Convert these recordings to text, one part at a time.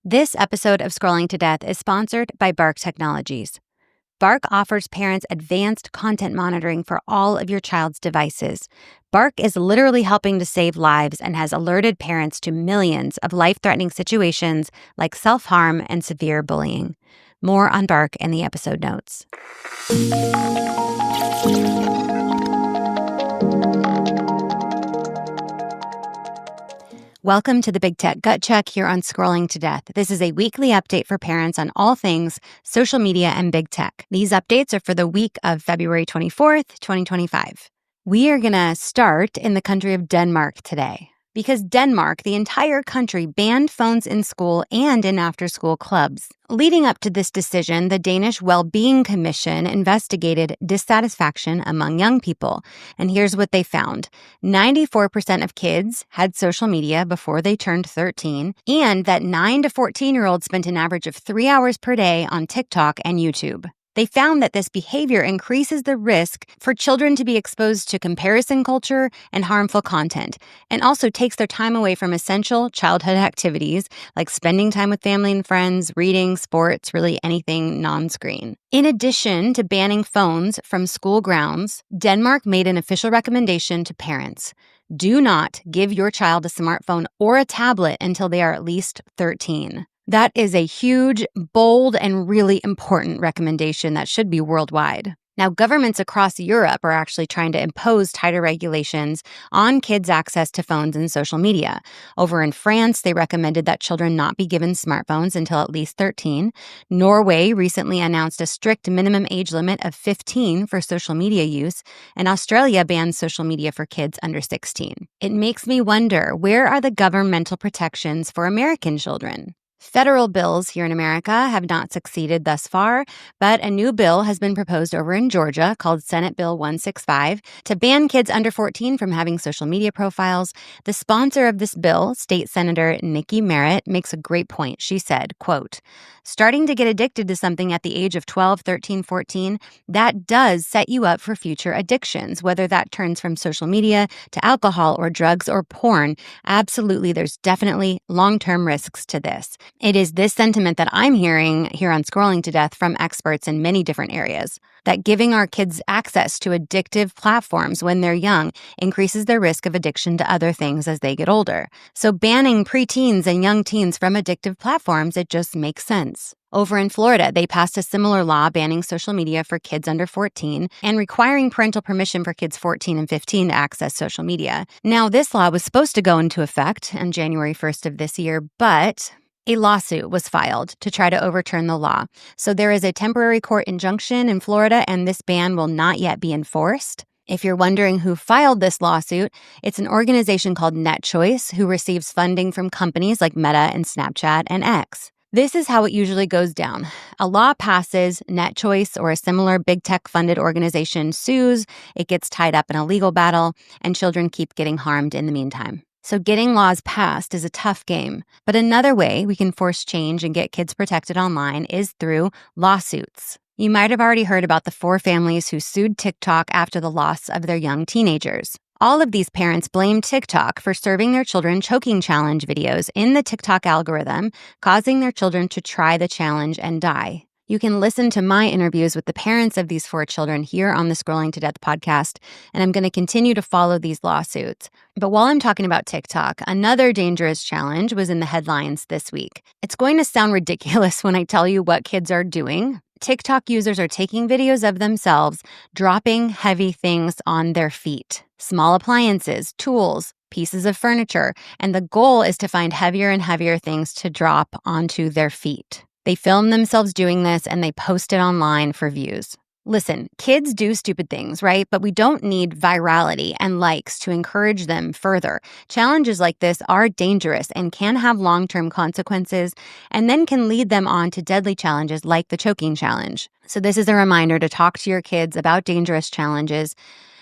This episode of Scrolling to Death is sponsored by Bark Technologies. Bark offers parents advanced content monitoring for all of your child's devices. Bark is literally helping to save lives and has alerted parents to millions of life-threatening situations like self-harm and severe bullying. More on Bark in the episode notes. Welcome to the Big Tech Gut Check here on Scrolling to Death. This is a weekly update for parents on all things social media and big tech. These updates are for the week of February 24th, 2025. We are going to start in the country of Denmark today. Because Denmark, the entire country, banned phones in school and in after-school clubs. Leading up to this decision, the Danish Well-Being Commission investigated dissatisfaction among young people. And here's what they found. 94% of kids had social media before they turned 13, and that 9 to 14-year-olds spent an average of 3 hours per day on TikTok and YouTube. They found that this behavior increases the risk for children to be exposed to comparison culture and harmful content, and also takes their time away from essential childhood activities like spending time with family and friends, reading, sports, really anything non-screen. In addition to banning phones from school grounds, Denmark made an official recommendation to parents. Do not give your child a smartphone or a tablet until they are at least 13. That is a huge, bold, and really important recommendation that should be worldwide. Now, governments across Europe are actually trying to impose tighter regulations on kids' access to phones and social media. Over in France, they recommended that children not be given smartphones until at least 13. Norway recently announced a strict minimum age limit of 15 for social media use, and Australia bans social media for kids under 16. It makes me wonder, where are the governmental protections for American children? Federal bills here in America have not succeeded thus far, but a new bill has been proposed over in Georgia called Senate Bill 165 to ban kids under 14 from having social media profiles. The sponsor of this bill, State Senator Nikki Merritt, makes a great point. She said, quote, "Starting to get addicted to something at the age of 12, 13, 14, that does set you up for future addictions, whether that turns from social media to alcohol or drugs or porn. Absolutely, there's definitely long-term risks to this." It is this sentiment that I'm hearing here on Scrolling to Death from experts in many different areas, that giving our kids access to addictive platforms when they're young increases their risk of addiction to other things as they get older. So banning preteens and young teens from addictive platforms, it just makes sense. Over in Florida, they passed a similar law banning social media for kids under 14 and requiring parental permission for kids 14 and 15 to access social media. Now, this law was supposed to go into effect on January 1st of this year, but a lawsuit was filed to try to overturn the law. So there is a temporary court injunction in Florida, and this ban will not yet be enforced. If you're wondering who filed this lawsuit, it's an organization called NetChoice, who receives funding from companies like Meta and Snapchat and X. This is how it usually goes down. A law passes, NetChoice or a similar big tech-funded organization sues, it gets tied up in a legal battle, and children keep getting harmed in the meantime. So getting laws passed is a tough game. But another way we can force change and get kids protected online is through lawsuits. You might have already heard about the 4 families who sued TikTok after the loss of their young teenagers. All of these parents blame TikTok for serving their children choking challenge videos in the TikTok algorithm, causing their children to try the challenge and die. You can listen to my interviews with the parents of these 4 children here on the Scrolling to Death podcast, and I'm going to continue to follow these lawsuits. But while I'm talking about TikTok, another dangerous challenge was in the headlines this week. It's going to sound ridiculous when I tell you what kids are doing. TikTok users are taking videos of themselves dropping heavy things on their feet. Small appliances, tools, pieces of furniture, and the goal is to find heavier and heavier things to drop onto their feet. They film themselves doing this and they post it online for views. Listen, kids do stupid things, right? But we don't need virality and likes to encourage them further. Challenges like this are dangerous and can have long-term consequences, and then can lead them on to deadly challenges like the choking challenge. So this is a reminder to talk to your kids about dangerous challenges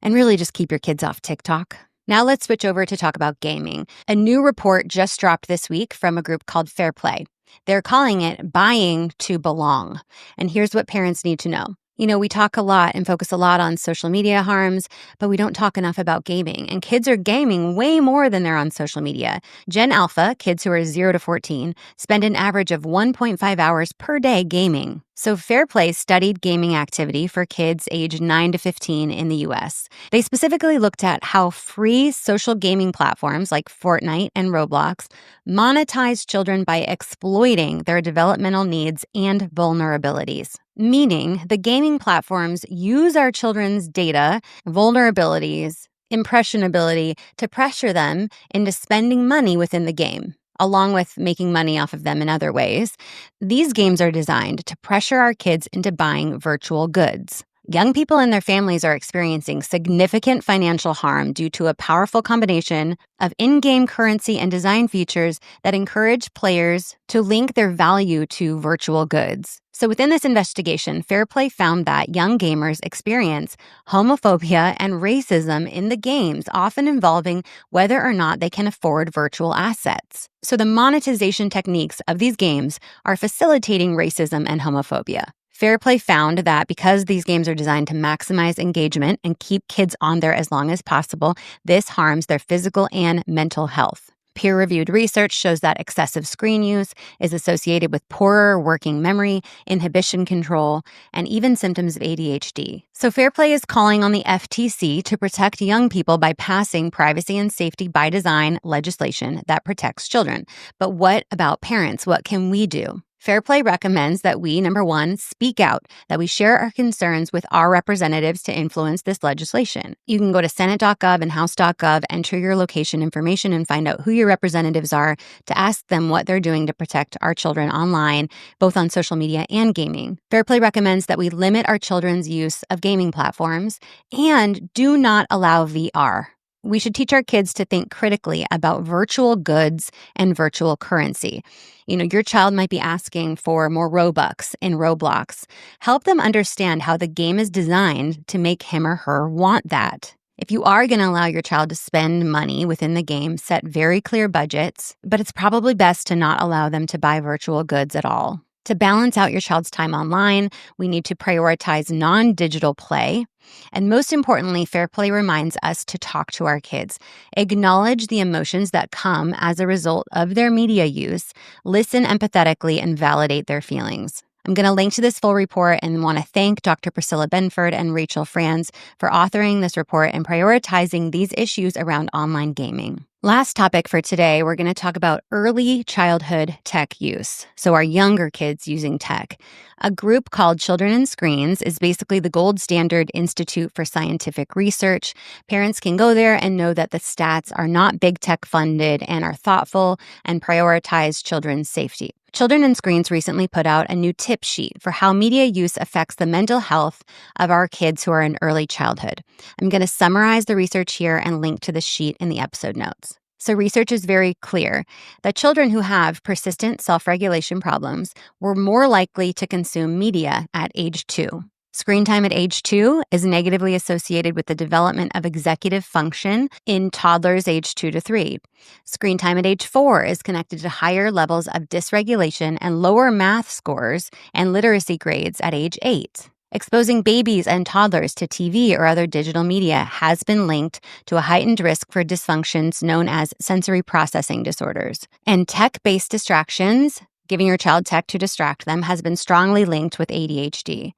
and really just keep your kids off TikTok. Now let's switch over to talk about gaming. A new report just dropped this week from a group called Fairplay. They're calling it Buying to Belong. And here's what parents need to know. We talk a lot and focus a lot on social media harms, but we don't talk enough about gaming. And kids are gaming way more than they're on social media. Gen Alpha, kids who are 0 to 14, spend an average of 1.5 hours per day gaming. So Fairplay studied gaming activity for kids aged 9 to 15 in the US. They specifically looked at how free social gaming platforms like Fortnite and Roblox monetize children by exploiting their developmental needs and vulnerabilities. Meaning, the gaming platforms use our children's data, vulnerabilities, impressionability to pressure them into spending money within the game, along with making money off of them in other ways. These games are designed to pressure our kids into buying virtual goods. Young people and their families are experiencing significant financial harm due to a powerful combination of in-game currency and design features that encourage players to link their value to virtual goods. So within this investigation, Fairplay found that young gamers experience homophobia and racism in the games, often involving whether or not they can afford virtual assets. So the monetization techniques of these games are facilitating racism and homophobia. Fairplay found that because these games are designed to maximize engagement and keep kids on there as long as possible, this harms their physical and mental health. Peer-reviewed research shows that excessive screen use is associated with poorer working memory, inhibition control, and even symptoms of ADHD. So Fairplay is calling on the FTC to protect young people by passing privacy and safety by design legislation that protects children. But what about parents? What can we do? Fairplay recommends that we, number one, speak out, that we share our concerns with our representatives to influence this legislation. You can go to senate.gov and house.gov, enter your location information, and find out who your representatives are to ask them what they're doing to protect our children online, both on social media and gaming. Fairplay recommends that we limit our children's use of gaming platforms and do not allow VR. We should teach our kids to think critically about virtual goods and virtual currency. Your child might be asking for more Robux in Roblox. Help them understand how the game is designed to make him or her want that. If you are going to allow your child to spend money within the game, set very clear budgets, but it's probably best to not allow them to buy virtual goods at all. To balance out your child's time online, we need to prioritize non-digital play. And most importantly, Fairplay reminds us to talk to our kids, acknowledge the emotions that come as a result of their media use, listen empathetically, and validate their feelings. I'm going to link to this full report and want to thank Dr. Priscilla Benford and Rachel Franz for authoring this report and prioritizing these issues around online gaming. Last topic for today, we're going to talk about early childhood tech use. So our younger kids using tech. A group called Children and Screens is basically the gold standard institute for scientific research. Parents can go there and know that the stats are not big tech funded and are thoughtful and prioritize children's safety. Children and Screens recently put out a new tip sheet for how media use affects the mental health of our kids who are in early childhood. I'm going to summarize the research here and link to the sheet in the episode notes. So research is very clear that children who have persistent self-regulation problems were more likely to consume media at age 2. Screen time at age 2 is negatively associated with the development of executive function in toddlers aged 2 to 3. Screen time at age 4 is connected to higher levels of dysregulation and lower math scores and literacy grades at age 8. Exposing babies and toddlers to TV or other digital media has been linked to a heightened risk for dysfunctions known as sensory processing disorders. And tech-based distractions, giving your child tech to distract them, has been strongly linked with ADHD.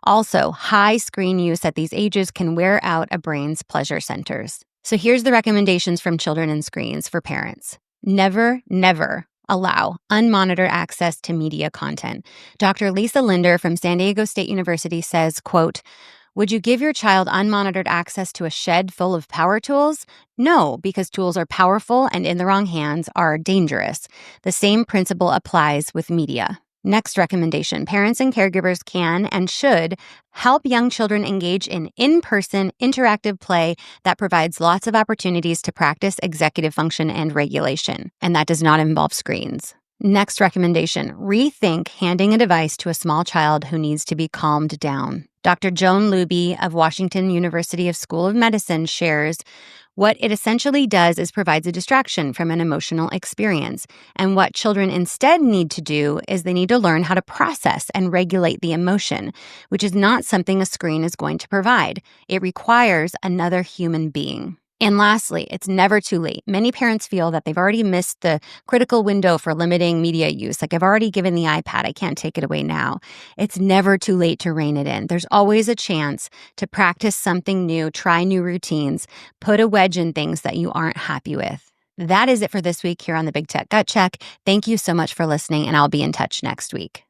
Also, high screen use at these ages can wear out a brain's pleasure centers. So here's the recommendations from Children and Screens for parents. Never allow unmonitored access to media content. Dr. Lisa Linder from San Diego State University says, quote, "Would you give your child unmonitored access to a shed full of power tools? No, because tools are powerful and in the wrong hands are dangerous. The same principle applies with media." Next recommendation, parents and caregivers can and should help young children engage in in-person interactive play that provides lots of opportunities to practice executive function and regulation, and that does not involve screens. Next recommendation, rethink handing a device to a small child who needs to be calmed down. Dr. Joan Luby of Washington University School of Medicine shares what it essentially does is provides a distraction from an emotional experience. And what children instead need to do is they need to learn how to process and regulate the emotion, which is not something a screen is going to provide. It requires another human being. And lastly, it's never too late. Many parents feel that they've already missed the critical window for limiting media use. Like, I've already given the iPad, I can't take it away now. It's never too late to rein it in. There's always a chance to practice something new, try new routines, put a wedge in things that you aren't happy with. That is it for this week here on the Big Tech Gut Check. Thank you so much for listening, and I'll be in touch next week.